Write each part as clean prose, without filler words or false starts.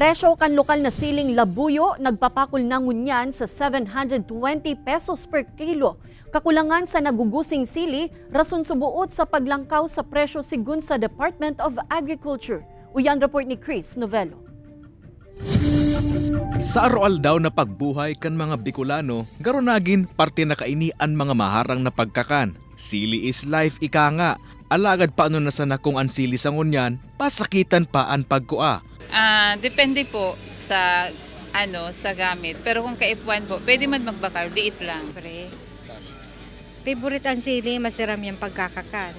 Presyo kan lokal na siling labuyo nagpapakul na ngunyan sa 720 pesos per kilo. Kakulangan sa nagugusing sili, rason subuot sa paglangkaw sa presyo sigun sa Department of Agriculture. Uyan report ni Chris Novello. Sa aroal daw na pagbuhay kan mga Bicolano, garonagin parte na kainian mga maharang na pagkakan. Sili is life ika nga. Alagad paano na sana kung ang sili sa ngunyan, pasakitan pa ang pagkua. Depende po sa sa gamit. Pero kung kaipuan po, pwede man magbakal, diit lang. Favorite ang sili, masiram yung pagkakakan.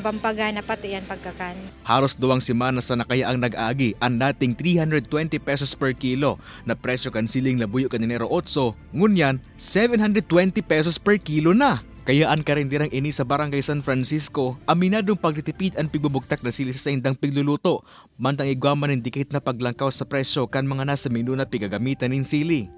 Pampagana pati yan pagkakan. Haros 2 semana sa nakaya ang nag-agi ang dating 320 pesos per kilo na presyo kan siling labuyo kaninero 8, ngunyan 720 pesos per kilo na. Kayaan karindirang ini sa Barangay San Francisco, aminadong pagtitipid ang pigbubugtak na sili sa indang pigluluto, mantang igwaman ng dikit na paglangkaw sa presyo kan mga nasa menu na pigagamitan ng sili.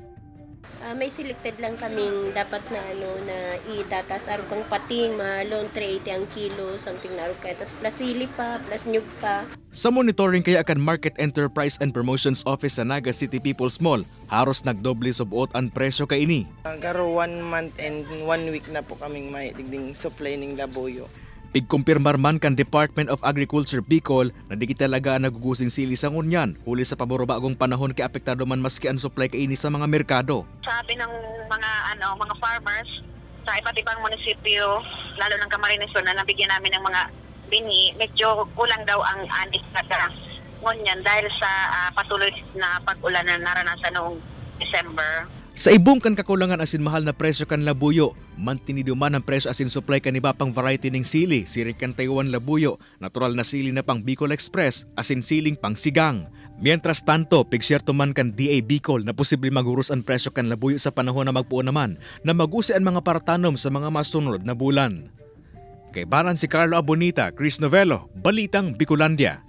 May selected lang kaming dapat na na itatas aron kang pating malon 380 ang kilo something na aron kay tas plus sili pa plus nyug pa. Sa monitoring kaya akan Market Enterprise and Promotions Office sa Naga City People's Mall, haros nagdoble subuot ang presyo kay ini. Karo 1 month and 1 week na po kaming may digding supply ning labuyo. Pigkumpirmar man kan Department of Agriculture Bicol na di talaga nagugusing sili sa ngunyan, huli sa paborobagong panahon kay apektado man maski ang supply kay ini sa mga merkado. Sabi ng mga farmers sa iba't ibang munisipyo, lalo ng Camarines Sur na nabigyan namin ng mga bini, medyo kulang daw ang anis na ngunyan dahil sa patuloy na pag-ulan na naranasan noong December. Sa ibong kan kakulangan asin mahal na presyo kan labuyo, mantinido man ang presyo asin supply kan iba pang variety ng sili, sirik kan Taiwan labuyo, natural na sili na pang Bicol Express, asin siling pang sigang. Mientras tanto, pigsyerto man kan DA Bicol na posible magurus ang presyo kan labuyo sa panahon na magpuo naman na magusi ang mga paratanom sa mga masunod na bulan. Kay Baran si Carlo Abonita, Chris Novello, Balitang Bicolandia.